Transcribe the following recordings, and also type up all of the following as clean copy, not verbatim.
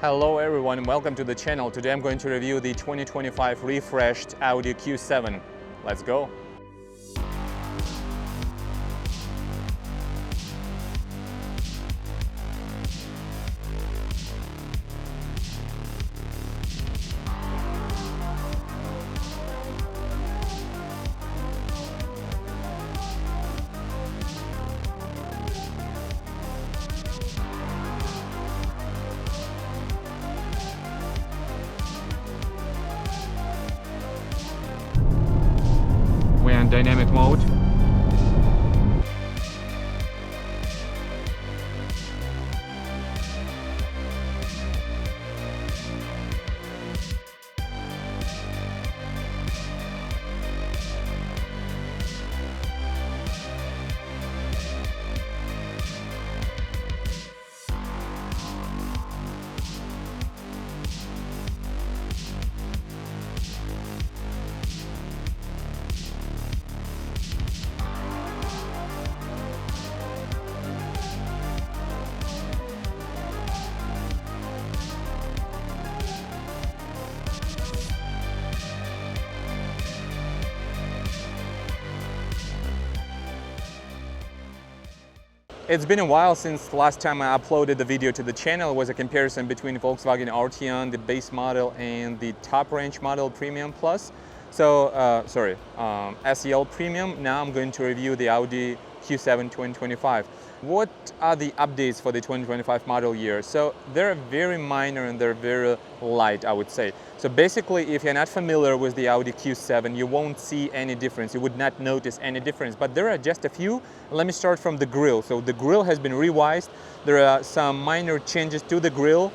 Hello everyone and welcome to the channel. Today I'm going to review the 2025 refreshed Audi Q7. Let's go! We're in dynamic mode. It's been a while since the last time I uploaded the video to the channel. It was a comparison between Volkswagen Arteon, the base model, and the top range model Premium Plus. SEL Premium. Now I'm going to review the Audi Q7 2025. What are the updates for the 2025 model year? So they're very minor and they're very light, I would say. So basically, if you're not familiar with the Audi Q7, you won't see any difference. You would not notice any difference, but there are just a few. Let me start from the grille. So the grille has been revised. There are some minor changes to the grille.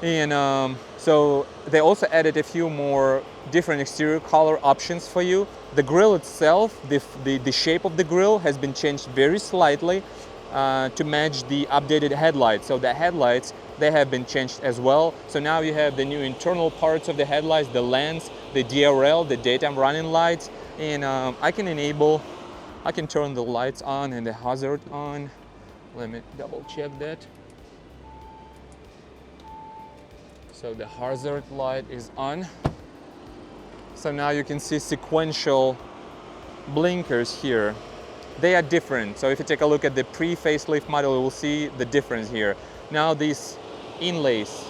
And so they also added a few more different exterior color options for you. The grille itself, the shape of the grille has been changed very slightly to match the updated headlights. So the headlights, they have been changed as well. So now you have the new internal parts of the headlights, the lens, the DRL, the daytime running lights, and I can turn the lights on and the hazard on. Let me double check that. So the hazard light is on. So now you can see sequential blinkers here. They are different. So if you take a look at the pre-facelift model, you will see the difference here. Now these inlays,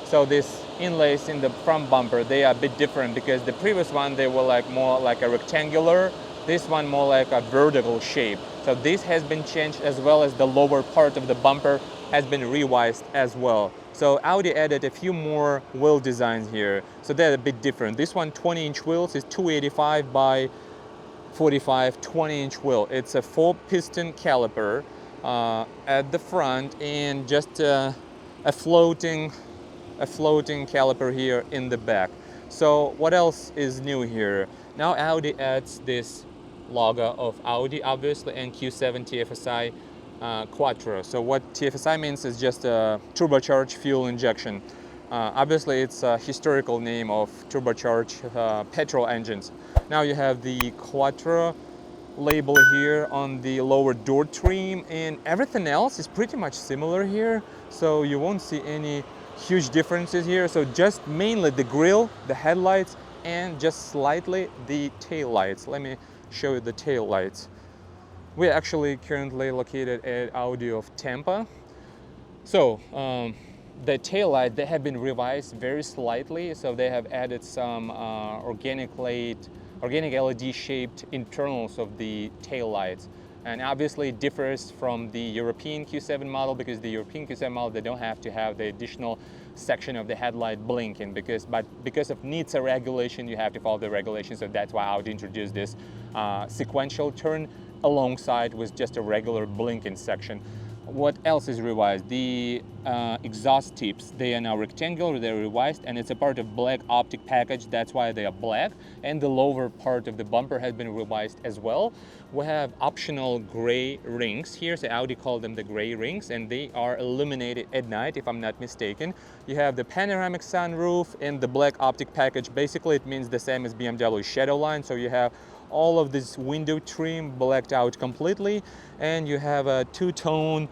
so these inlays in the front bumper, they are a bit different because the previous one, they were more like a rectangular. This one more like a vertical shape. So this has been changed, as well as the lower part of the bumper has been revised as well. So Audi added a few more wheel designs here. So they're a bit different. This one, 20-inch wheels, is 285 by 45 20-inch wheel. It's a 4-piston caliper at the front, and just a floating caliper here in the back. So what else is new here? Now Audi adds this logo of Audi, obviously, and Q7 TFSI quattro. So what TFSI means is just a turbocharged fuel injection. Obviously, it's a historical name of turbocharged petrol engines. Now you have the quattro label here on the lower door trim, and everything else is pretty much similar here. So you won't see any huge differences here. So just mainly the grille, the headlights, and just slightly the tail lights. Let me show you the tail lights. We're actually currently located at Audi of Tampa. So the tail light, they have been revised very slightly. So they have added some organic LED shaped internals of the tail lights. And obviously it differs from the European Q7 model, because the European Q7 model, they don't have to have the additional section of the headlight blinking, because of NHTSA regulation, you have to follow the regulations. So that's why Audi introduced this sequential turn alongside with just a regular blinking section. What else is revised? The exhaust tips, they are now rectangular, they're revised, and it's a part of black optic package. That's why they are black. And the lower part of the bumper has been revised as well. We have optional gray rings here. So Audi called them the gray rings, and they are illuminated at night, if I'm not mistaken. You have the panoramic sunroof and the black optic package. Basically, it means the same as BMW Shadowline. So you have all of this window trim blacked out completely, and you have a two-tone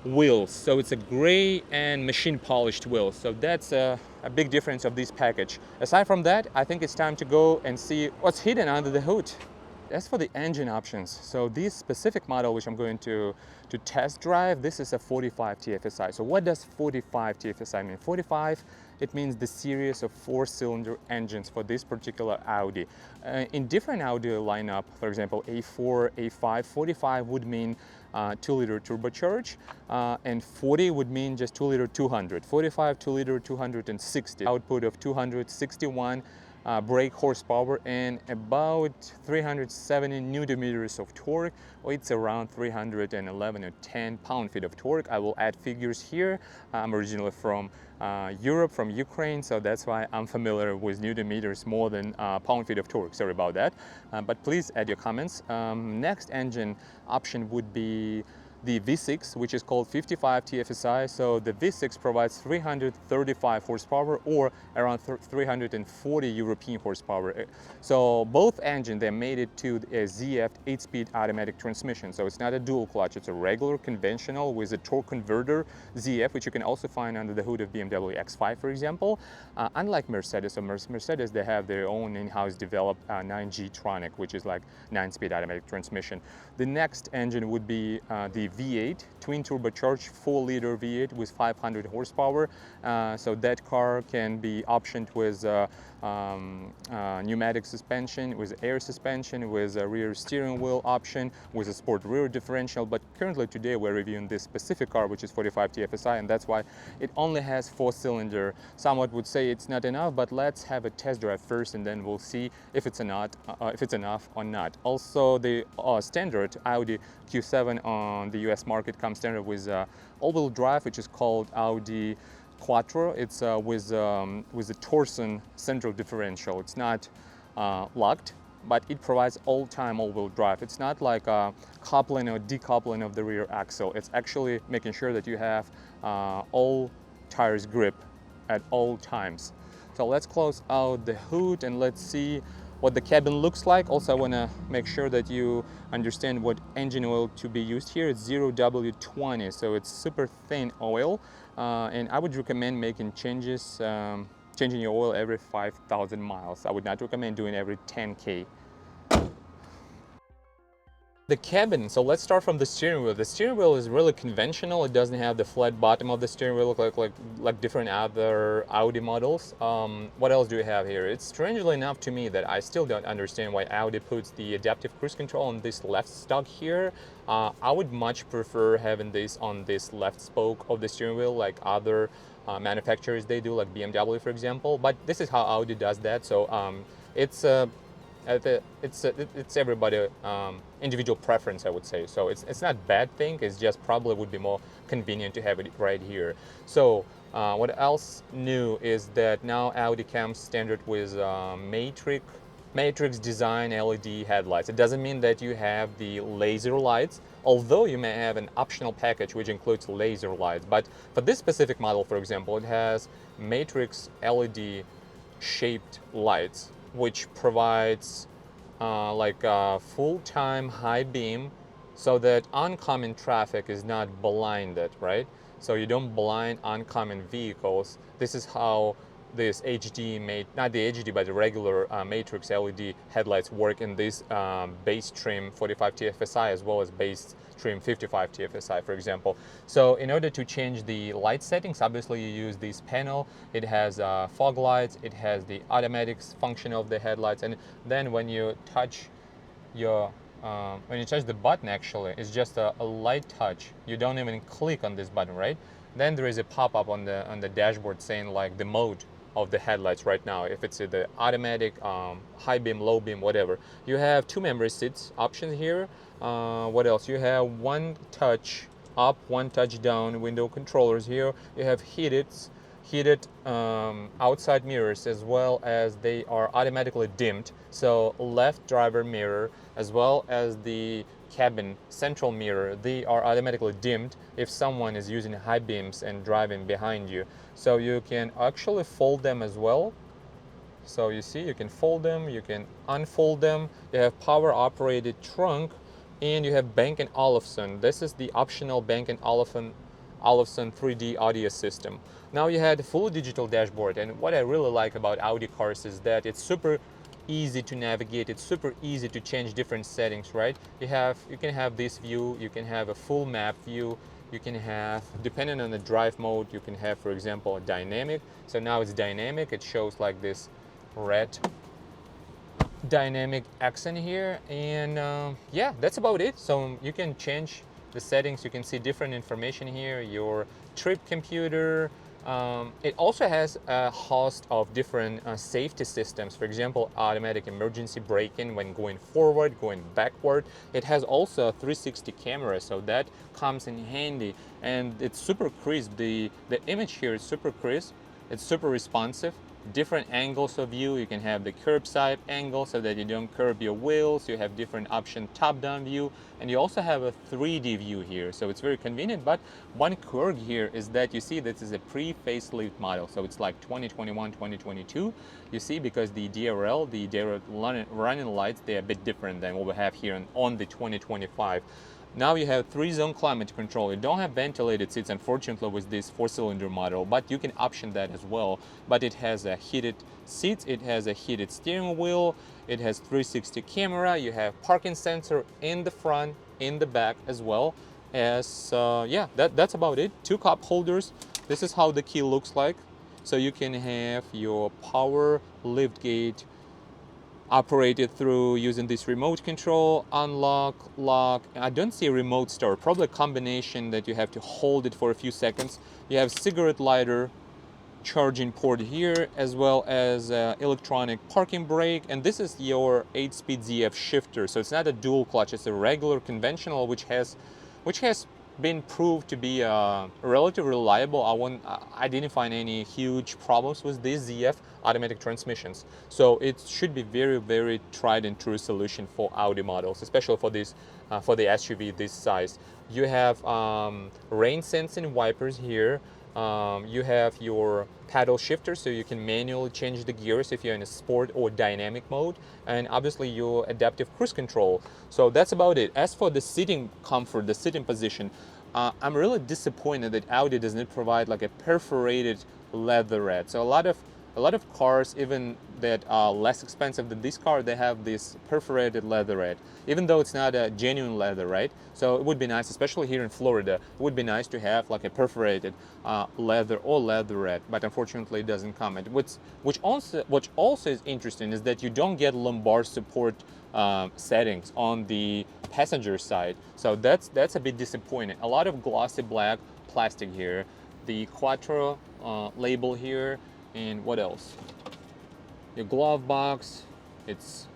wheels. So it's a gray and machine polished wheels. So that's a big difference of this package. Aside from that, I think it's time to go and see what's hidden under the hood. As for the engine options, so this specific model which I'm going to test drive, this is a 45 TFSI. So what does 45 TFSI mean? 45, it means the series of 4-cylinder engines for this particular Audi. In different Audi lineup, for example, A4, A5, 45 would mean 2-liter turbocharged, and 40 would mean just 2-liter 200. 45, 2-liter 260. Output of 261 brake horsepower and about 370 newton meters of torque, or it's around 311 or 10 pound-feet of torque. I will add figures here. I'm originally from Europe, from Ukraine, so that's why I'm familiar with newton meters more than pound-feet of torque. Sorry about that, but please add your comments. Next engine option would be the V6, which is called 55 TFSI. So the V6 provides 335 horsepower or around 340 European horsepower. So both engines, they made it to a ZF 8-speed automatic transmission. So it's not a dual clutch, it's a regular conventional with a torque converter ZF, which you can also find under the hood of BMW X5, for example. Unlike Mercedes, so Mercedes, they have their own in-house developed 9G Tronic, which is like 9-speed automatic transmission. The next engine would be the V8, twin turbocharged 4-liter V8 with 500 horsepower. So that car can be optioned with pneumatic suspension, with air suspension, with a rear steering wheel option, with a sport rear differential. But currently today we're reviewing this specific car, which is 45 TFSI, and that's why it only has 4-cylinder. Someone would say it's not enough, but let's have a test drive first, and then we'll see if it's enough or not. Also, the standard Audi Q7 on the US market comes standard with all-wheel drive, which is called Audi Quattro. It's with a Torsen central differential. It's not locked, but it provides all-time all-wheel drive. It's not like coupling or decoupling of the rear axle. It's actually making sure that you have all tires grip at all times. So let's close out the hood and let's see what the cabin looks like. Also, I want to make sure that you understand what engine oil to be used here. It's 0W20, so it's super thin oil, and I would recommend making changes, changing your oil every 5,000 miles. I would not recommend doing every 10K. The cabin, so let's start from the steering wheel. The steering wheel is really conventional. It doesn't have the flat bottom of the steering wheel like different other Audi models. What else do we have here? It's strangely enough to me that I still don't understand why Audi puts the adaptive cruise control on this left stalk here. I would much prefer having this on this left spoke of the steering wheel like other manufacturers they do, like BMW for example, but this is how Audi does that. So it's everybody individual preference, I would say. So it's not a bad thing. It's just probably would be more convenient to have it right here. So what else new is that now Audi comes standard with matrix design LED headlights. It doesn't mean that you have the laser lights, although you may have an optional package which includes laser lights. But for this specific model, for example, it has matrix LED shaped lights, which provides like a full-time high beam so that oncoming traffic is not blinded, right? So you don't blind oncoming vehicles. This is how this HD, not the HD, but the regular matrix LED headlights work in this base trim 45 TFSI as well as base trim 55 TFSI, for example. So in order to change the light settings, obviously you use this panel. It has fog lights, it has the automatic function of the headlights, and then when you touch the button, actually, it's just a light touch. You don't even click on this button, right? Then there is a pop-up on the dashboard saying like the mode of the headlights right now, if it's the automatic, high beam, low beam, whatever. You have two memory seats options here. What else? You have one touch up, one touch down window controllers here. You have heated outside mirrors, as well as they are automatically dimmed. So left driver mirror as well as the cabin central mirror, they are automatically dimmed if someone is using high beams and driving behind you. So you can actually fold them as well. So you see, you can fold them, you can unfold them. You have power operated trunk, and you have Bang & Olufsen. This is the optional Bang & Olufsen Olufsen 3D audio system. Now you had a full digital dashboard, and what I really like about Audi cars is that it's super easy to navigate. It's super easy to change different settings, right? You can have this view, you can have a full map view, you can have, depending on the drive mode, you can have, for example, a dynamic. So now it's dynamic. It shows like this red dynamic accent here, and yeah, that's about it. So you can change the settings, you can see different information here, your trip computer. It also has a host of different safety systems. For example, automatic emergency braking when going forward, going backward. It has also a 360 camera, so that comes in handy, and it's super crisp. The image here is super crisp. It's super responsive. Different angles of view. You can have the curbside angle so that you don't curb your wheels. You have different option top-down view, and you also have a 3D view here, so it's very convenient. But one quirk here is that you see this is a pre-facelift model, so it's like 2021, 2022. You see, because the DRL, the direct running lights, they're a bit different than what we have here on the 2025. Now you have 3-zone climate control. You don't have ventilated seats, unfortunately, with this 4-cylinder model, but you can option that as well. But it has a heated seats, it has a heated steering wheel, it has 360 camera, you have parking sensor in the front, in the back as well. Yeah, that's about it. 2 cup holders. This is how the key looks like. So you can have your power lift gate operated through using this remote control, unlock, lock. I don't see a remote start, probably a combination that you have to hold it for a few seconds. You have cigarette lighter, charging port here, as well as electronic parking brake, and this is your 8-speed ZF shifter. So it's not a dual clutch, it's a regular conventional, which has been proved to be relatively reliable. I didn't find any huge problems with these ZF automatic transmissions. So it should be very, very tried and true solution for Audi models, especially for this, for the SUV this size. You have rain sensing wipers here. You have your paddle shifter, so you can manually change the gears if you're in a sport or dynamic mode, and obviously your adaptive cruise control. So that's about it. As for the sitting comfort, the sitting position, I'm really disappointed that Audi does not provide like a perforated leatherette. So a lot of cars, even that are less expensive than this car, they have this perforated leatherette, even though it's not a genuine leather, right? So it would be nice, especially here in Florida, it would be nice to have like a perforated leather or leatherette, but unfortunately it doesn't come. And which also is interesting is that you don't get lumbar support settings on the passenger side. So that's a bit disappointing. A lot of glossy black plastic here, the Quattro label here, and what else? Your glove box, it's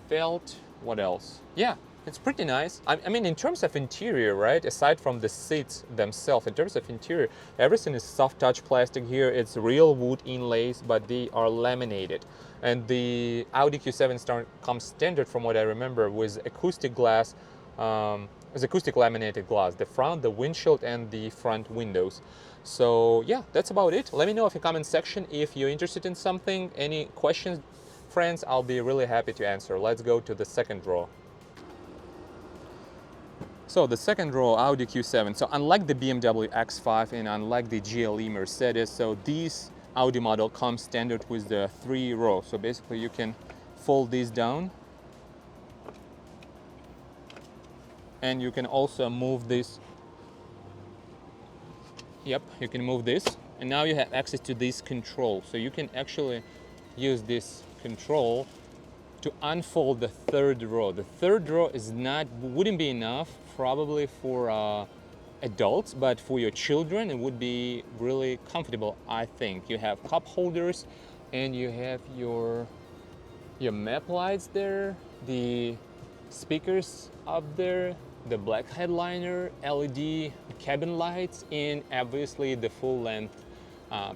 felt. What else? Yeah, it's pretty nice. I mean, in terms of interior, right? Aside from the seats themselves, in terms of interior, everything is soft touch plastic here. It's real wood inlays, but they are laminated. And the Audi Q7 comes standard, from what I remember, with acoustic glass. It's acoustic laminated glass, the front, the windshield, and the front windows. So yeah, that's about it. Let me know in the comment section if you're interested in something. Any questions, friends, I'll be really happy to answer. Let's go to the second row. So the second row, Audi Q7. So unlike the BMW X5 and unlike the GLE Mercedes, so these Audi model comes standard with the 3 rows. So basically you can fold these down, and you can also move this. Yep, you can move this, and now you have access to this control. So you can actually use this control to unfold the 3rd row. The 3rd row wouldn't be enough probably for adults, but for your children it would be really comfortable, I think. You have cup holders, and you have your map lights there, the speakers up there, the black headliner, LED cabin lights, and obviously the full-length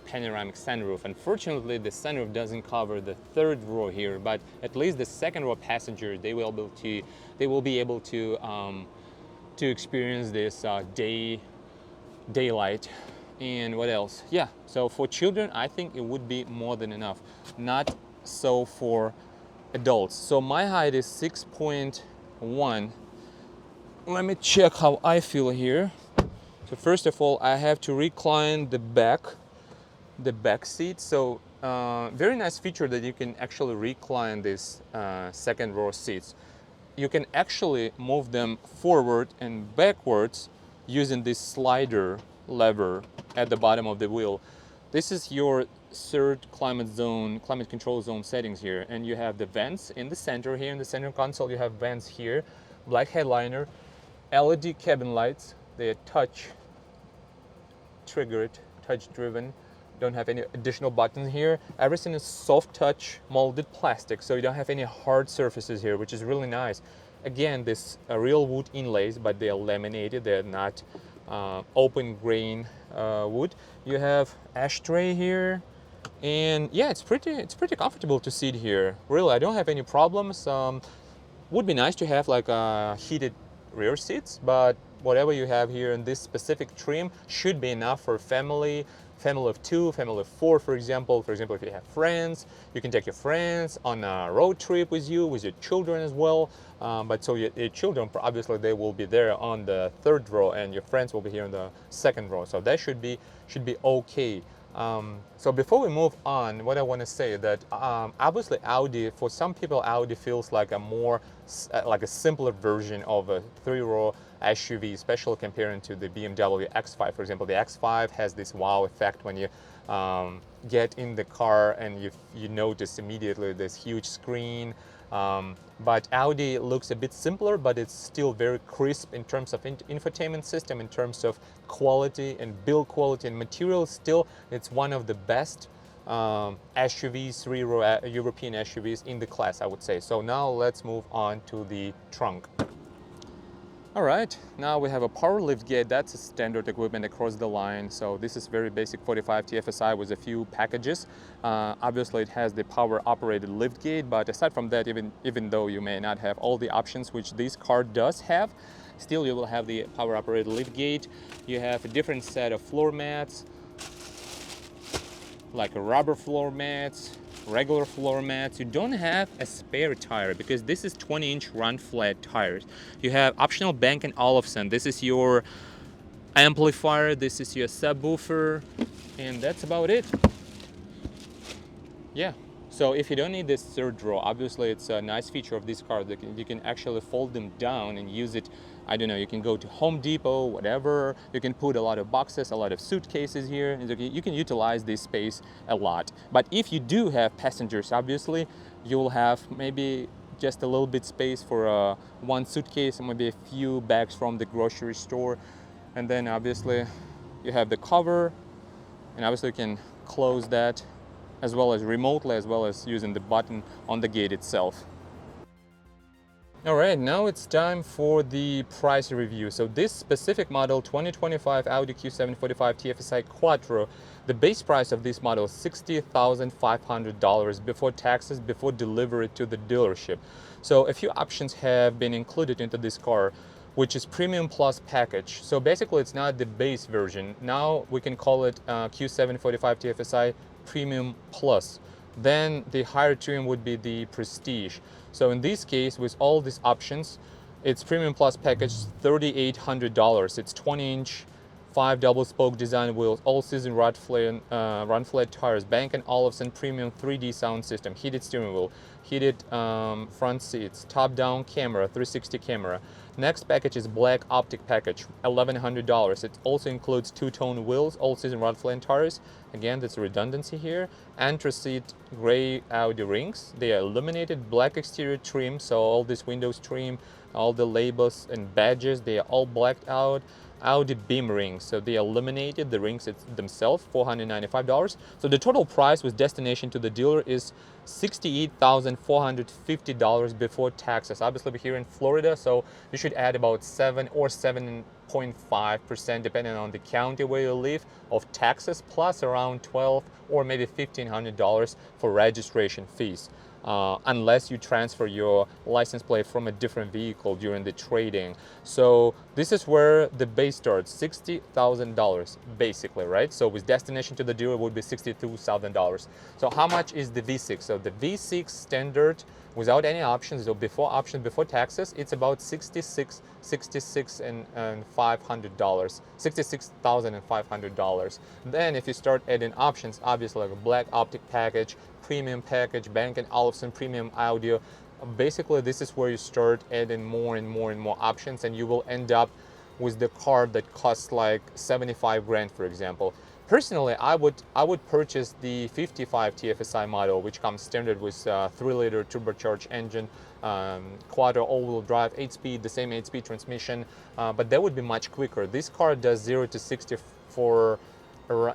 panoramic sunroof. Unfortunately, the sunroof doesn't cover the 3rd row here, but at least the 2nd row passengers, they will be able to experience this daylight. And what else? Yeah, so for children, I think it would be more than enough. Not so for adults. So my height is 6.1. Let me check how I feel here. So first of all, I have to recline the back seat. So very nice feature that you can actually recline these second row seats. You can actually move them forward and backwards using this slider lever at the bottom of the wheel. This is your third climate control zone settings here, and you have the vents in the center here. In the center console, you have vents here, black headliner, LED cabin lights. They are touch triggered, touch driven. Don't have any additional buttons here. Everything is soft touch molded plastic, so you don't have any hard surfaces here, which is really nice. Again, this real wood inlays, but they are laminated. They're not open grain wood. You have ashtray here, and yeah, it's pretty comfortable to sit here. Really, I don't have any problems. Would be nice to have like heated rear seats, but whatever you have here in this specific trim should be enough for family of 2, family of 4, for example. For example, if you have friends, you can take your friends on a road trip with you, with your children as well. But so your children, obviously, they will be there on the third row, and your friends will be here in the second row. So that should be okay. So before we move on, what I want to say that obviously Audi, for some people, Audi feels like a more like a simpler version of a 3-row SUV, especially comparing to the BMW X5. For example, the X5 has this wow effect when you get in the car and you notice immediately this huge screen. But Audi looks a bit simpler, but it's still very crisp in terms of infotainment system, in terms of quality and build quality and materials. Still, it's one of the best SUVs, 3-row European SUVs in the class, I would say. So now let's move on to the trunk. All right, now we have a power lift gate. That's a standard equipment across the line. So this is very basic 45 TFSI with a few packages. Obviously, it has the power operated lift gate, but aside from that, even though you may not have all the options which this car does have, still you will have the power operated lift gate. You have a different set of floor mats, like a rubber floor mats, regular floor mats. You don't have a spare tire because this is 20-inch run flat tires. You have optional Bang & Olufsen. This is your amplifier, this is your subwoofer, and that's about it. Yeah, so if you don't need this third row, obviously it's a nice feature of this car that you can actually fold them down and use it. I don't know, you can go to Home Depot, whatever. You can put a lot of boxes, a lot of suitcases here. You can utilize this space a lot. But if you do have passengers, obviously, you will have maybe just a little bit space for one suitcase and maybe a few bags from the grocery store. And then obviously you have the cover, and obviously you can close that as well as remotely, as well as using the button on the gate itself. All right, now it's time for the price review. So this specific model, 2025 Audi Q7 45 TFSI Quattro, the base price of this model is $60,500 before taxes, before delivery to the dealership. So a few options have been included into this car, which is Premium Plus package. So basically it's not the base version. Now we can call it Q7 45 TFSI Premium Plus. Then the higher trim would be the Prestige. So in this case, with all these options, it's Premium Plus package $3,800. It's 20-inch, 5 double-spoke design wheels, all-season run flat tires, Bang & Olufsen premium 3D sound system, heated steering wheel, heated front seats, top-down camera, 360 camera. Next package is black optic package, $1,100. It also includes two-tone wheels, all-season run flat tires. Again, that's a redundancy here. Anthracite gray Audi rings. They are illuminated black exterior trim, so all this windows trim, all the labels and badges, they are all blacked out. Audi beam rings, so they illuminated the rings themselves, $495. So the total price with destination to the dealer is $68,450 before taxes. Obviously, we're here in Florida, so you should add about 7 or 7.5%, depending on the county where you live, of taxes, plus around $1,200 or maybe $1,500 for registration fees. unless you transfer your license plate from a different vehicle during the trading. So this is where the base starts, $60,000 basically, right? So with destination to the dealer would be $62,000. So how much is the V6? So the V6 standard without any options, so before options, before taxes, it's about $66,500, $66,500. Then if you start adding options, obviously like a black optic package, premium package, Bang & Olufsen premium audio, basically this is where you start adding more and more and more options, and you will end up with the car that costs like 75 grand, for example. Personally, I would purchase the 55 TFSI model, which comes standard with 3-liter turbocharged engine, quattro all-wheel drive, 8-speed, the same 8-speed transmission, but that would be much quicker. This car does 0 to 60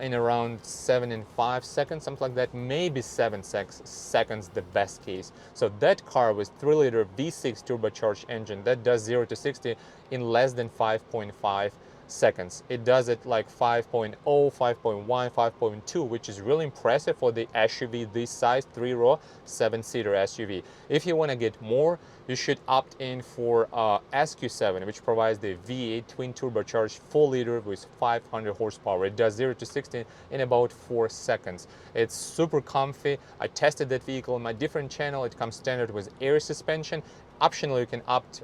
in around 7.5 seconds, something like that, maybe 7 seconds, the best case. So that car with 3-liter V6 turbocharged engine, that does 0 to 60 in less than 5.5 seconds. It does it like 5.0, 5.1, 5.2, which is really impressive for the SUV this size, 3-row, 7-seater SUV. If you want to get more, you should opt in for Q7, which provides the V8 twin turbocharged 4-liter with 500 horsepower. It does 0 to 60 in about 4 seconds. It's super comfy. I tested that vehicle on my different channel. It comes standard with air suspension. Optionally, you can opt,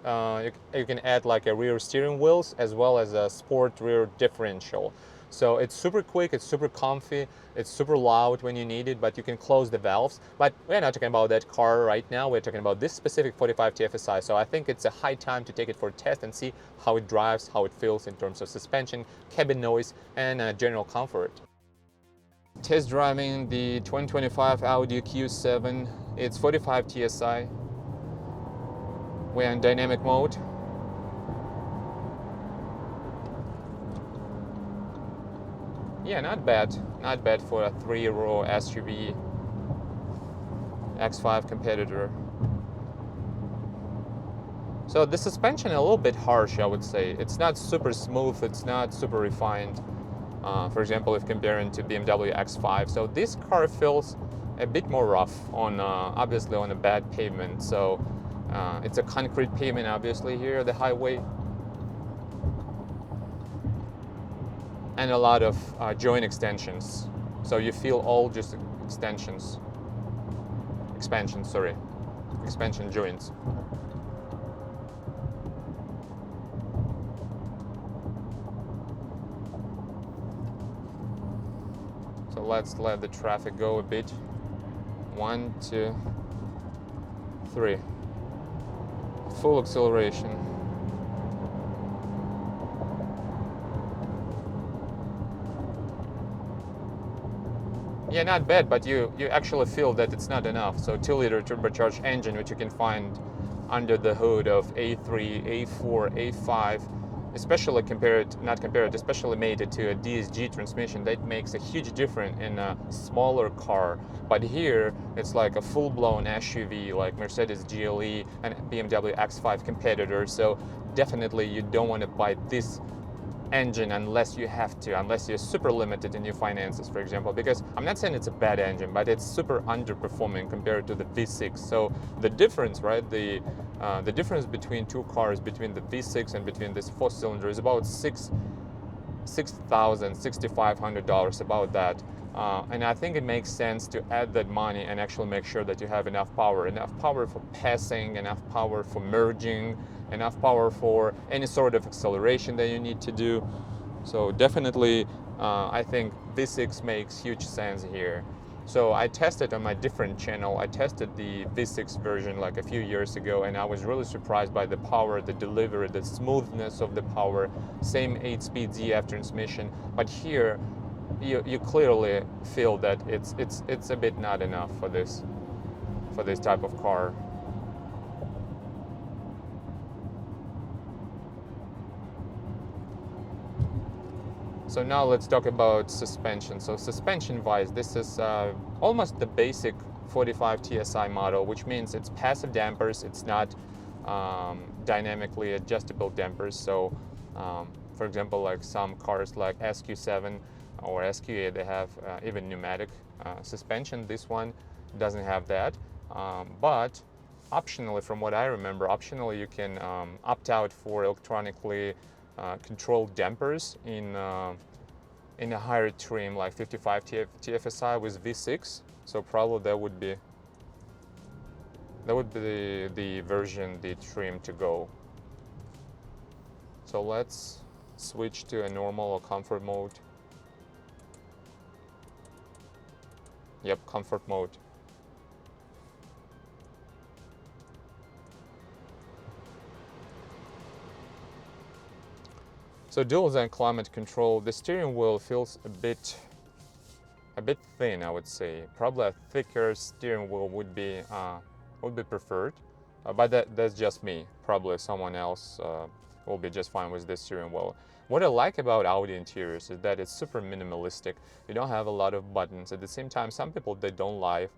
you can add like a rear steering wheels as well as a sport rear differential. So it's super quick, it's super comfy, it's super loud when you need it, but you can close the valves. But we're not talking about that car right now. We're talking about this specific 45 TFSI. So I think it's a high time to take it for a test and see how it drives, how it feels in terms of suspension, cabin noise, and general comfort. Test driving the 2025 Audi Q7. It's 45 TSI. We're in dynamic mode. Yeah, not bad. Not bad for a 3-row SUV X5 competitor. So the suspension a little bit harsh, I would say. It's not super smooth, it's not super refined. For example, if comparing to BMW X5. So this car feels a bit more rough on, obviously on a bad pavement. So it's a concrete pavement, obviously, here, the highway. And a lot of joint extensions. So you feel all just expansion joints. So let's let the traffic go a bit. 1, 2, 3. Full acceleration. Yeah, not bad, but you actually feel that it's not enough. So 2-liter turbocharged engine, which you can find under the hood of A3, A4, A5, especially especially made it to a DSG transmission. That makes a huge difference in a smaller car. But here, it's like a full-blown SUV, like Mercedes GLE and BMW X5 competitor. So definitely you don't want to buy this engine unless you have to, unless you're super limited in your finances, for example, because I'm not saying it's a bad engine, but it's super underperforming compared to the V6. So the difference, right, the difference between two cars, between the V6 and between this 4-cylinder is about $6,500, about that. And I think it makes sense to add that money and actually make sure that you have enough power for passing, enough power for merging, enough power for any sort of acceleration that you need to do. So definitely, I think V6 makes huge sense here. So I tested on my different channel. I tested the V6 version like a few years ago, and I was really surprised by the power, the delivery, the smoothness of the power. Same 8-speed ZF transmission, but here you clearly feel that it's a bit not enough for this type of car. So now let's talk about suspension. So suspension-wise, this is almost the basic 45 TSI model, which means it's passive dampers. It's not dynamically adjustable dampers. So, for example, like some cars like Q7 or Q8, they have even pneumatic suspension. This one doesn't have that. But optionally, from what I remember, optionally you can opt out for electronically controlled dampers in a higher trim like 55 TFSI with V6. So probably that would be the version, the trim to go. So let's switch to a normal or comfort mode. Yep, comfort mode. So dual zone climate control. The steering wheel feels a bit thin, I would say. Probably a thicker steering wheel would be preferred, but that's just me. Probably someone else will be just fine with this steering wheel. What I like about Audi interiors is that it's super minimalistic. You don't have a lot of buttons. At the same time, some people they don't like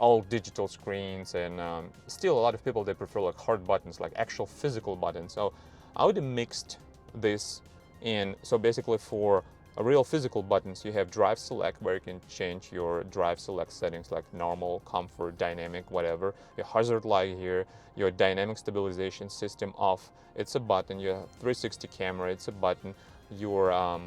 all digital screens, and still a lot of people they prefer like hard buttons, like actual physical buttons. So Audi mixed this in. So basically for real physical buttons, you have drive select, where you can change your drive select settings like normal, comfort, dynamic, whatever. Your hazard light here, your dynamic stabilization system off, it's a button. Your 360 camera, it's a button. Your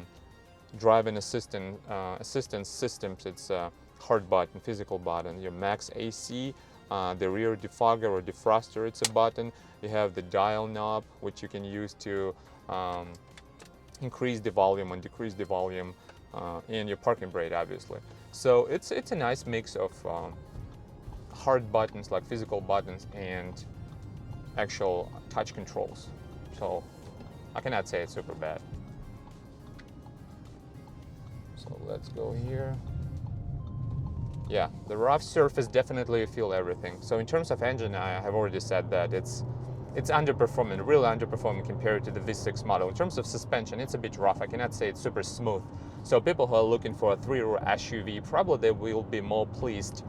driving assistance systems, it's a hard button, physical button. Your max AC, the rear defogger or defroster, it's a button. You have the dial knob, which you can use to increase the volume and decrease the volume, and your parking brake, obviously. So it's a nice mix of hard buttons, like physical buttons, and actual touch controls. So I cannot say it's super bad. So let's go here. Yeah, the rough surface definitely feel everything. So in terms of engine, I have already said that it's underperforming, really underperforming compared to the V6 model. In terms of suspension, it's a bit rough. I cannot say it's super smooth. So people who are looking for a three-row SUV, probably they will be more pleased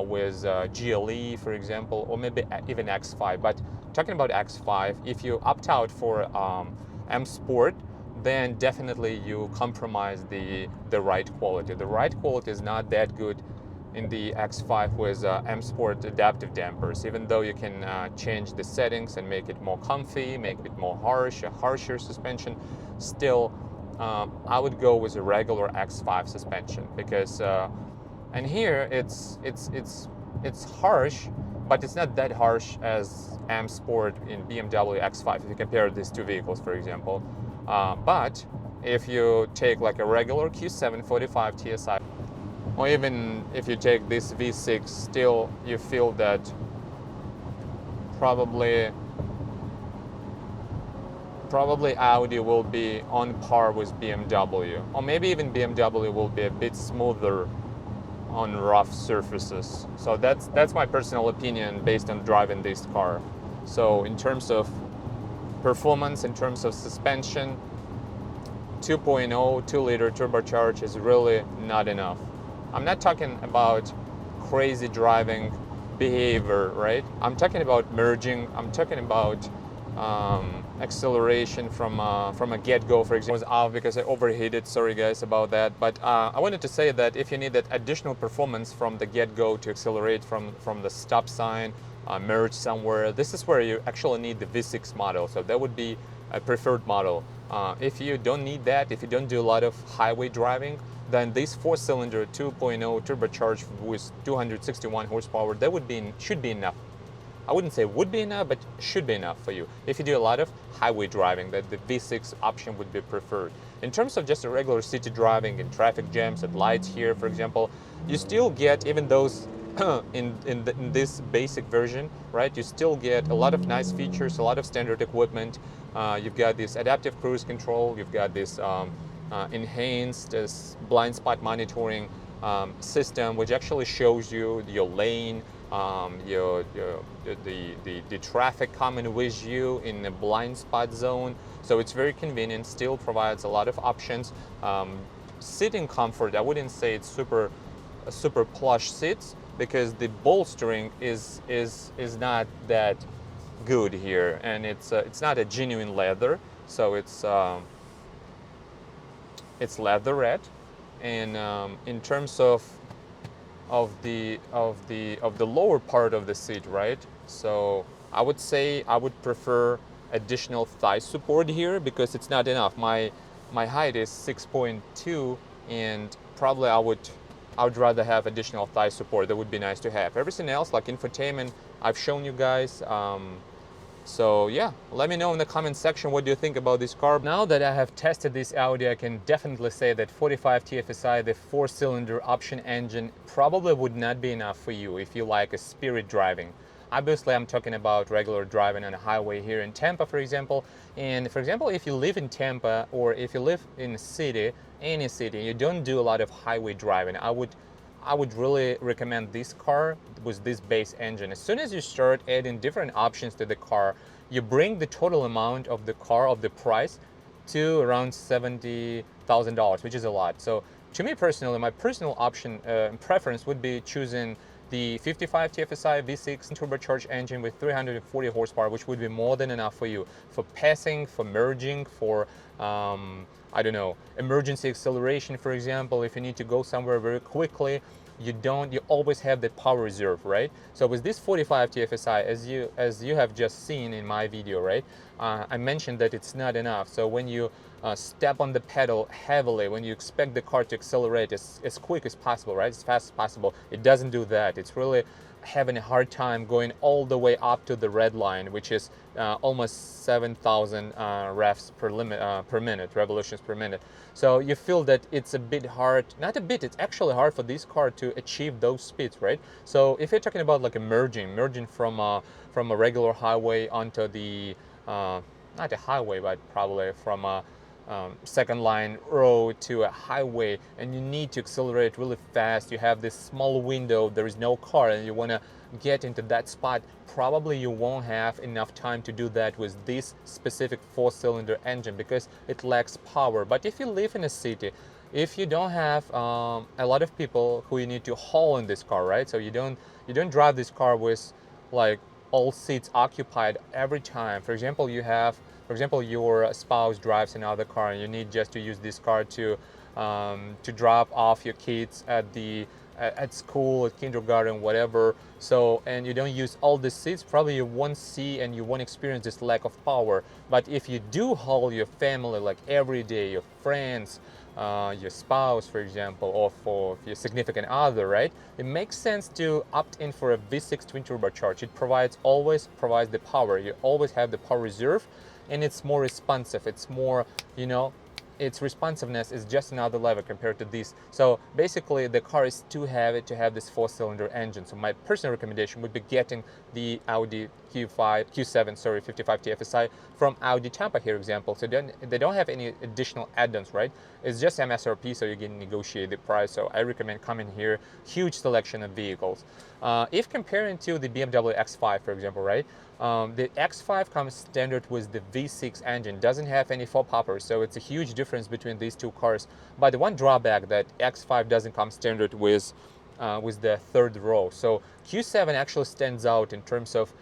with GLE, for example, or maybe even X5. But talking about X5, if you opt out for M Sport, then definitely you compromise the ride quality. The ride quality is not that good in the X5 with M Sport adaptive dampers, even though you can change the settings and make it more comfy, make it more harsh, a harsher suspension. Still, I would go with a regular X5 suspension because, and here it's harsh, but it's not that harsh as M Sport in BMW X5 if you compare these two vehicles, for example. But if you take like a regular Q7 45 TSI, or even if you take this V6, still you feel that probably Audi will be on par with BMW, or maybe even BMW will be a bit smoother on rough surfaces. So that's my personal opinion based on driving this car. So in terms of performance, in terms of suspension, 2.0 2-liter turbocharged is really not enough. I'm not talking about crazy driving behavior, right? I'm talking about merging. I'm talking about acceleration from a get-go, for example. It was off because I overheated. Sorry guys about that. But I wanted to say that if you need that additional performance from the get-go to accelerate from the stop sign, merge somewhere, this is where you actually need the V6 model. So that would be a preferred model. If you don't need that, if you don't do a lot of highway driving, then this 4-cylinder 2.0 turbocharged with 261 horsepower, that should be enough. I wouldn't say would be enough, but should be enough for you. If you do a lot of highway driving, that the V6 option would be preferred. In terms of just a regular city driving and traffic jams at lights here, for example, you still get, even those in this basic version, right? You still get a lot of nice features, a lot of standard equipment. You've got this adaptive cruise control. You've got this enhanced blind spot monitoring system, which actually shows you your lane, the traffic coming with you in a blind spot zone. So it's very convenient, still provides a lot of options. Sitting comfort, I wouldn't say it's super plush seats, because the bolstering is not that good here, and it's not a genuine leather, so it's leatherette. And in terms of of the lower part of the seat, right? So I would say I would prefer additional thigh support here because it's not enough. My height is 6.2, and probably I would rather have additional thigh support. That would be nice to have. Everything else, like infotainment, I've shown you guys. So yeah, let me know in the comment section what do you think about this car. Now that I have tested this Audi, I can definitely say that 45 TFSI, the 4-cylinder option engine, probably would not be enough for you if you like a spirit driving. Obviously, I'm talking about regular driving on a highway here in Tampa, for example. And for example, if you live in Tampa or if you live in a city, any city, you don't do a lot of highway driving, I would really recommend this car with this base engine. As soon as you start adding different options to the car, you bring the total amount of the car, of the price, to around $70,000, which is a lot. So to me personally, my personal option preference would be choosing the 55 TFSI V6 turbocharged engine with 340 horsepower, which would be more than enough for you for passing, for merging, for I don't know, emergency acceleration, for example. If you need to go somewhere very quickly, you always have that power reserve, right? So with this 45 TFSI, as you have just seen in my video, right, I mentioned that it's not enough. So when you step on the pedal heavily, when you expect the car to accelerate as quick as possible, right, as fast as possible, it doesn't do that. It's really having a hard time going all the way up to the red line, which is almost 7,000 revs per minute, revolutions per minute. So you feel that it's a bit hard, not a bit, it's actually hard for this car to achieve those speeds, right? So if you're talking about like a merging from a regular highway onto the, not a highway, but probably from a second line road to a highway, and you need to accelerate really fast, you have this small window, there is no car, and you want to get into that spot, probably you won't have enough time to do that with this specific 4-cylinder engine because it lacks power. But if you live in a city, if you don't have a lot of people who you need to haul in this car, right, so you don't drive this car with like all seats occupied every time. For example, your spouse drives another car and you need just to use this car to drop off your kids at school, at kindergarten, whatever. So, and you don't use all the seats, probably you won't see and you won't experience this lack of power. But if you do haul your family like every day, your friends, your spouse, for example, or for your significant other, right? It makes sense to opt in for a V6 twin turbocharged. It always provides the power. You always have the power reserve, and it's more responsive. It's more, its responsiveness is just another level compared to this. So basically the car is too heavy to have this 4-cylinder engine. So my personal recommendation would be getting the Audi Q7, 55 TFSI from Audi Tampa here, example. So they don't have any additional add-ons, right? It's just MSRP, so you can negotiate the price. So I recommend coming here. Huge selection of vehicles. If comparing to the BMW X5, for example, right? The X5 comes standard with the V6 engine, doesn't have any four poppers, so it's a huge difference between these two cars. But the one drawback that X5 doesn't come standard with the third row. So Q7 actually stands out in terms of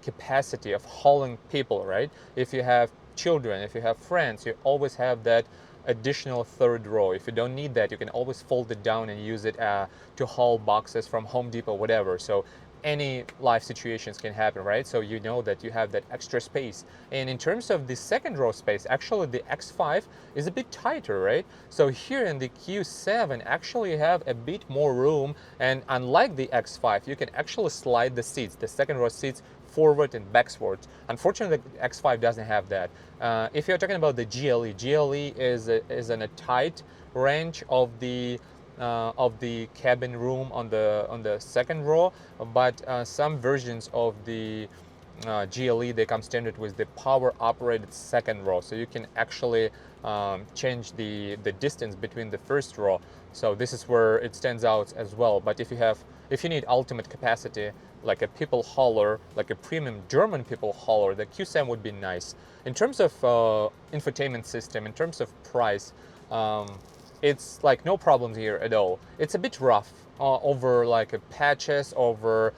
capacity of hauling people, right? If you have children, if you have friends, you always have that additional third row. If you don't need that, you can always fold it down and use it to haul boxes from Home Depot, whatever. So any life situations can happen, right? So you know that you have that extra space. And in terms of the second row space, actually the X5 is a bit tighter, right? So here in the Q7, actually you have a bit more room, and unlike the X5, you can actually slide the seats, the second row seats, forward and backwards. Unfortunately, the X5 doesn't have that. If you're talking about the GLE is in a tight range of the cabin room on the second row, but some versions of the GLE, they come standard with the power operated second row, so you can actually change the distance between the first row. So this is where it stands out as well. But if you need ultimate capacity, like a people hauler, like a premium German people hauler, the Q7 would be nice. In terms of infotainment system, in terms of price, it's like no problems here at all. It's a bit rough over like patches, over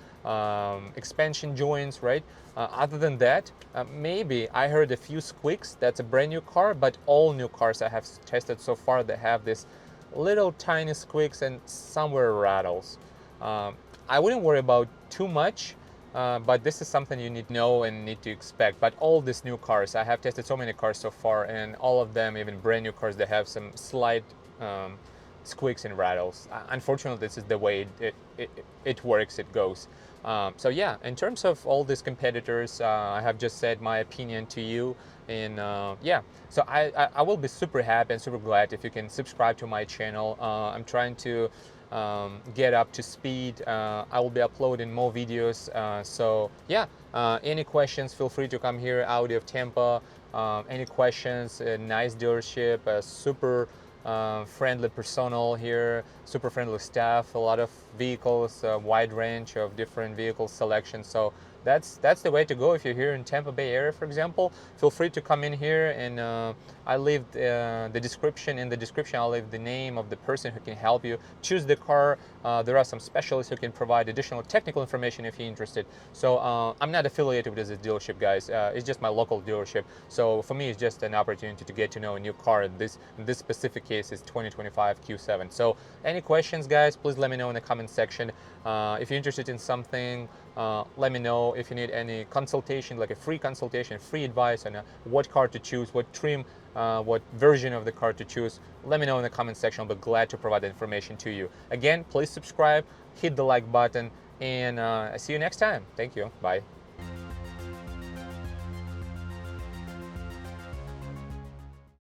expansion joints, right? Other than that, maybe I heard a few squeaks. That's a brand new car, but all new cars I have tested so far, they have this little tiny squeaks and somewhere rattles. I wouldn't worry about too much, but this is something you need to know and need to expect. But all these new cars, I have tested so many cars so far, and all of them, even brand new cars, they have some slight squeaks and rattles. Unfortunately, this is the way it works, it goes. So yeah, in terms of all these competitors, I have just said my opinion to you, and yeah, so I will be super happy and super glad if you can subscribe to my channel. I'm trying to get up to speed. I will be uploading more videos. So yeah, any questions, feel free to come here, Audi of Tampa. Any questions, nice dealership, super friendly personnel here, super friendly staff, a lot of vehicles, a wide range of different vehicle selections. So that's the way to go if you're here in Tampa Bay area, for example. Feel free to come in here, and I leave the description. In the description, I'll leave the name of the person who can help you choose the car. There are some specialists who can provide additional technical information if you're interested. So I'm not affiliated with this dealership, guys. It's just my local dealership. So for me, it's just an opportunity to get to know a new car. In this specific case is 2025 Q7. So any questions, guys, please let me know in the comment section. If you're interested in something, let me know. If you need any consultation, like a free consultation, free advice on what car to choose, what trim, what version of the car to choose, let me know in the comment section. I'll be glad to provide the information to you. Again, please subscribe, hit the like button, and see you next time. Thank you. Bye.